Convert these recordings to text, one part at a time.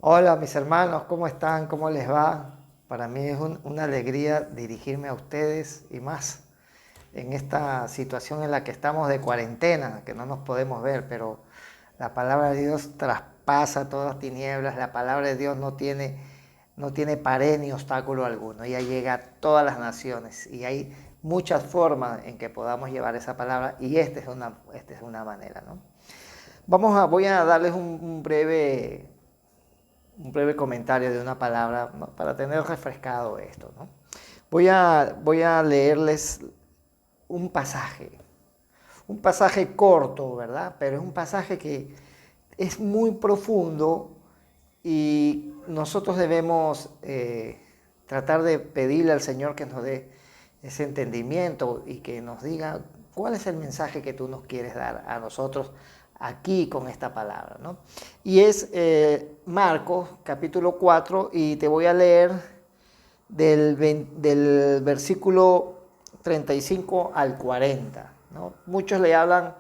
Hola mis hermanos, ¿cómo están? ¿Cómo les va? Para mí es una alegría dirigirme a ustedes y más en esta situación en la que estamos de cuarentena, que no nos podemos ver, pero la palabra de Dios traspasa todas tinieblas, la palabra de Dios no tiene pared ni obstáculo alguno, ella llega a todas las naciones y hay muchas formas en que podamos llevar esa palabra y esta es una manera, ¿no? Voy a darles un breve comentario de una palabra, ¿no? Para tener refrescado esto, ¿no? Voy a leerles un pasaje corto, ¿verdad? Pero es un pasaje que es muy profundo y nosotros debemos tratar de pedirle al Señor que nos dé ese entendimiento y que nos diga cuál es el mensaje que tú nos quieres dar a nosotros aquí con esta palabra, ¿no? Y es Marcos capítulo 4 y te voy a leer del versículo 35 al 40, ¿no? Muchos le hablan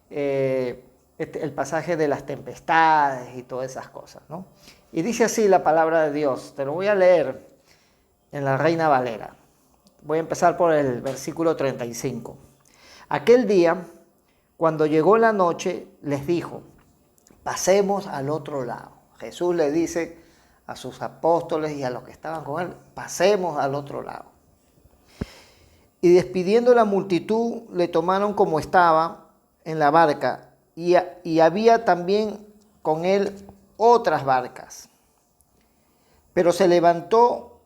el pasaje de las tempestades y todas esas cosas, ¿no? Y dice así la palabra de Dios, te lo voy a leer en la Reina Valera. Voy a empezar por el versículo 35. Aquel día, cuando llegó la noche, les dijo, pasemos al otro lado. Jesús le dice a sus apóstoles y a los que estaban con él, pasemos al otro lado. Y despidiendo la multitud, le tomaron como estaba en la barca, y había también con él otras barcas. Pero se levantó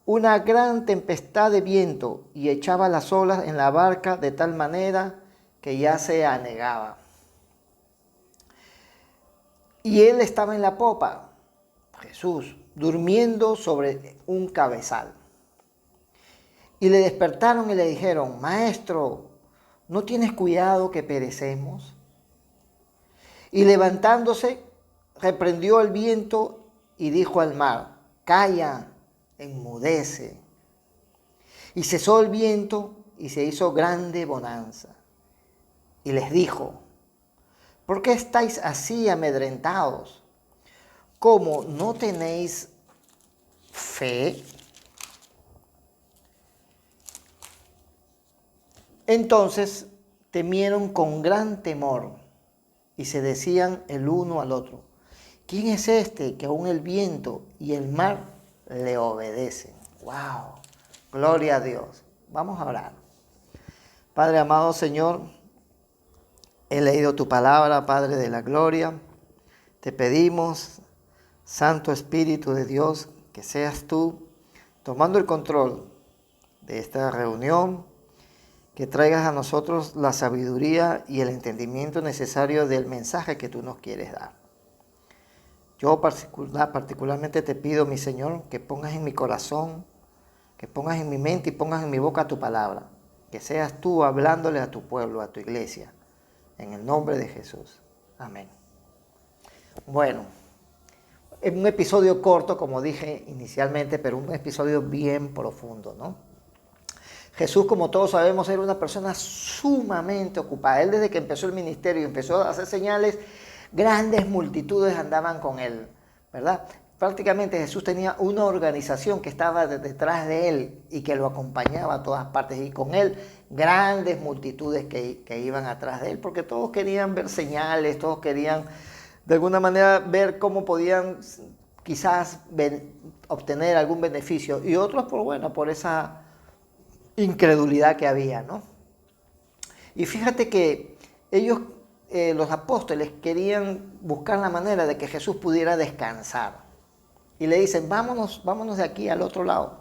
una gran tempestad de viento y echaba las olas en la barca de tal manera que ya se anegaba. Y él estaba en la popa, Jesús, durmiendo sobre un cabezal. Y le despertaron y le dijeron, Maestro, ¿no tienes cuidado que perecemos? Y levantándose, reprendió al viento y dijo al mar, calla, enmudece. Y cesó el viento y se hizo grande bonanza. Y les dijo, ¿por qué estáis así amedrentados? ¿Cómo no tenéis fe? Entonces temieron con gran temor y se decían el uno al otro, ¿quién es este que aún el viento y el mar le obedecen? ¡Wow! Gloria a Dios. Vamos a orar. Padre amado Señor, he leído tu palabra, Padre de la gloria. Te pedimos, Santo Espíritu de Dios, que seas tú tomando el control de esta reunión, que traigas a nosotros la sabiduría y el entendimiento necesario del mensaje que tú nos quieres dar. Yo particularmente te pido, mi Señor, que pongas en mi corazón, que pongas en mi mente y pongas en mi boca tu palabra. Que seas tú hablándole a tu pueblo, a tu iglesia. En el nombre de Jesús. Amén. Bueno, es un episodio corto, como dije inicialmente, pero un episodio bien profundo, ¿no? Jesús, como todos sabemos, era una persona sumamente ocupada. Él desde que empezó el ministerio y empezó a hacer señales, grandes multitudes andaban con él, ¿verdad? Prácticamente Jesús tenía una organización que estaba detrás de él y que lo acompañaba a todas partes. Y con él grandes multitudes que iban atrás de él, porque todos querían ver señales, todos querían de alguna manera ver cómo podían quizás obtener algún beneficio. Y otros, por esa incredulidad que había, ¿no? Y fíjate que ellos, los apóstoles, querían buscar la manera de que Jesús pudiera descansar. Y le dicen, vámonos de aquí al otro lado,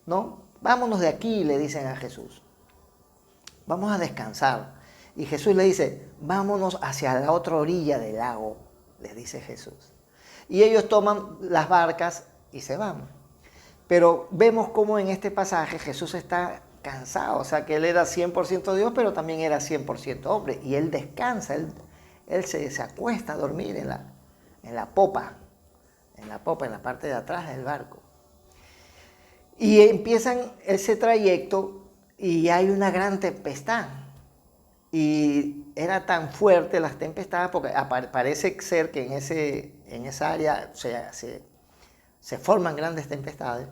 ¿no? Vámonos de aquí, le dicen a Jesús. Vamos a descansar. Y Jesús le dice, vámonos hacia la otra orilla del lago, les dice Jesús. Y ellos toman las barcas y se van. Pero vemos cómo en este pasaje Jesús está cansado, o sea que él era 100% Dios, pero también era 100% hombre. Y él descansa, él se acuesta a dormir en la popa, en la parte de atrás del barco. Y empiezan ese trayecto y hay una gran tempestad. Y era tan fuerte las tempestades, porque parece ser que en esa área se forman grandes tempestades,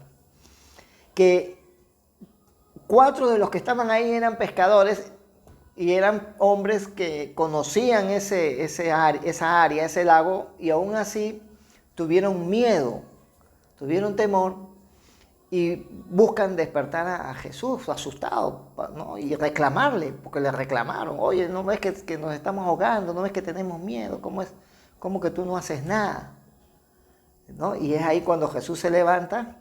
que 4 de los que estaban ahí eran pescadores y eran hombres que conocían esa área, ese lago, y aún así tuvieron miedo, tuvieron temor y buscan despertar a Jesús asustado, ¿no? Y reclamarle, porque le reclamaron: oye, ¿no ves que nos estamos ahogando? ¿No ves que tenemos miedo? ¿Cómo que tú no haces nada? ¿No? Y es ahí cuando Jesús se levanta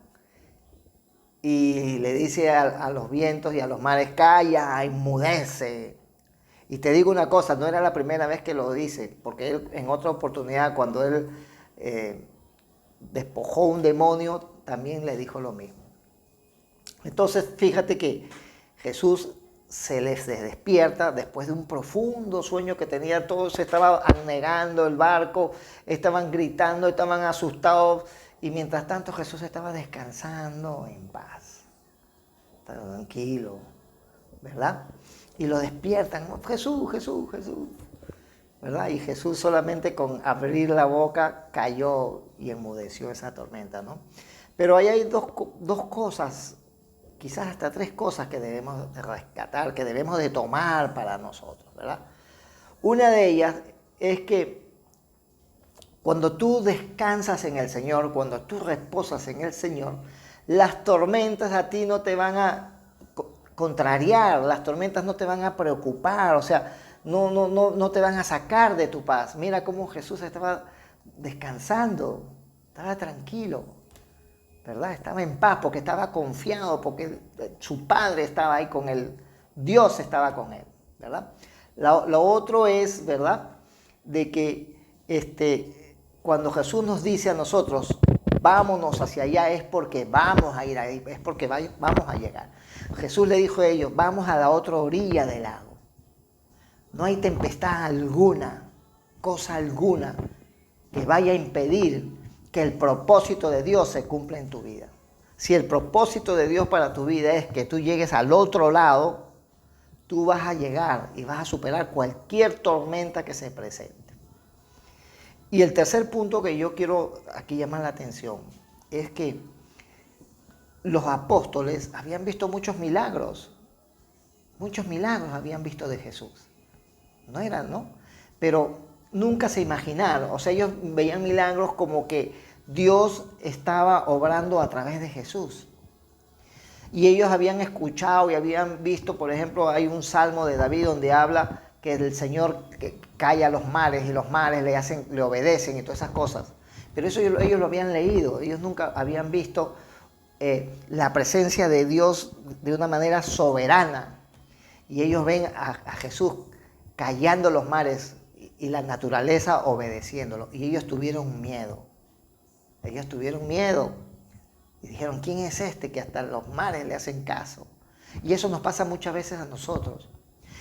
y le dice a los vientos y a los mares: calla, enmudece. Y te digo una cosa, no era la primera vez que lo dice, porque él en otra oportunidad, cuando él despojó un demonio, también le dijo lo mismo. Entonces, fíjate que Jesús se les despierta después de un profundo sueño que tenía. Todos se estaban anegando el barco, estaban gritando, estaban asustados, y mientras tanto Jesús estaba descansando en paz, estaba tranquilo, ¿verdad? Y lo despiertan: Jesús, Jesús, Jesús, ¿verdad? Y Jesús solamente con abrir la boca cayó y enmudeció esa tormenta, ¿no? Pero ahí hay dos cosas, quizás hasta 3 cosas que debemos de rescatar, que debemos de tomar para nosotros, ¿verdad? Una de ellas es que cuando tú descansas en el Señor, cuando tú reposas en el Señor, las tormentas a ti no te van a contrariar, las tormentas no te van a preocupar, o sea, no te van a sacar de tu paz. Mira cómo Jesús estaba descansando, estaba tranquilo, ¿verdad? Estaba en paz porque estaba confiado, porque su Padre estaba ahí con él, Dios estaba con él, ¿verdad? Lo otro es, ¿verdad?, de que cuando Jesús nos dice a nosotros: vámonos hacia allá, es porque vamos a ir ahí, es porque vamos a llegar. Jesús le dijo a ellos: vamos a la otra orilla del lago. No hay tempestad alguna, cosa alguna, que vaya a impedir que el propósito de Dios se cumpla en tu vida. Si el propósito de Dios para tu vida es que tú llegues al otro lado, tú vas a llegar y vas a superar cualquier tormenta que se presente. Y el tercer punto que yo quiero aquí llamar la atención es que los apóstoles habían visto muchos milagros habían visto de Jesús. No eran, ¿no? Pero nunca se imaginaron, o sea, ellos veían milagros como que Dios estaba obrando a través de Jesús. Y ellos habían escuchado y habían visto, por ejemplo, hay un salmo de David donde habla que el Señor calla los mares y los mares le obedecen y todas esas cosas. Pero eso ellos lo habían leído, ellos nunca habían visto la presencia de Dios de una manera soberana. Y ellos ven a Jesús callando los mares y la naturaleza obedeciéndolo. Y ellos tuvieron miedo. Ellos tuvieron miedo. Y dijeron: ¿quién es este que hasta los mares le hacen caso? Y eso nos pasa muchas veces a nosotros.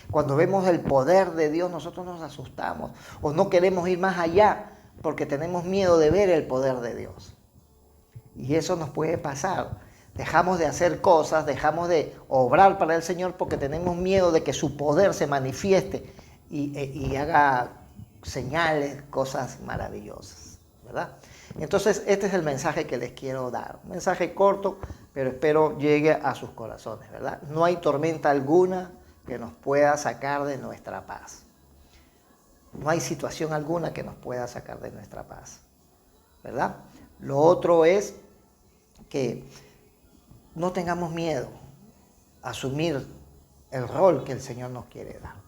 Cuando vemos el poder de Dios, nosotros nos asustamos. O no queremos ir más allá porque tenemos miedo de ver el poder de Dios. Y eso nos puede pasar. Dejamos de hacer cosas, dejamos de obrar para el Señor porque tenemos miedo de que su poder se manifieste y haga señales, cosas maravillosas, ¿verdad? Entonces, este es el mensaje que les quiero dar. Un mensaje corto, pero espero llegue a sus corazones, ¿verdad? No hay tormenta alguna que nos pueda sacar de nuestra paz. No hay situación alguna que nos pueda sacar de nuestra paz, ¿verdad? Lo otro es que no tengamos miedo a asumir el rol que el Señor nos quiere dar.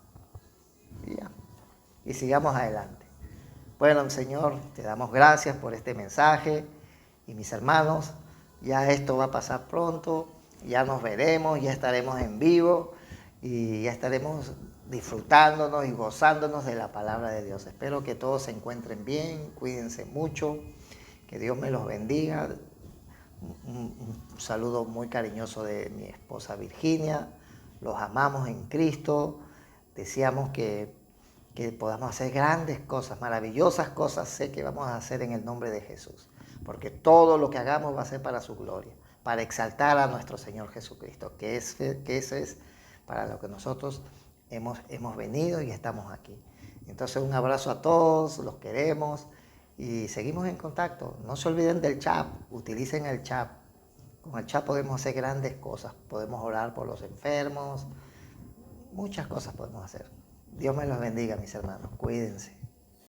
Y sigamos adelante. Bueno, Señor, te damos gracias por este mensaje. Y mis hermanos, ya esto va a pasar pronto, ya nos veremos, ya estaremos en vivo y ya estaremos disfrutándonos y gozándonos de la palabra de Dios. Espero que todos se encuentren bien, cuídense mucho, que Dios me los bendiga. Un saludo muy cariñoso de mi esposa Virginia. Los amamos en Cristo. Deseamos que podamos hacer grandes cosas, maravillosas cosas. Sé que vamos a hacer en el nombre de Jesús. Porque todo lo que hagamos va a ser para su gloria, para exaltar a nuestro Señor Jesucristo, que eso es para lo que nosotros hemos venido y estamos aquí. Entonces un abrazo a todos, los queremos y seguimos en contacto. No se olviden del chat, utilicen el chat. Con el chat podemos hacer grandes cosas, podemos orar por los enfermos, muchas cosas podemos hacer. Dios me los bendiga, mis hermanos, cuídense.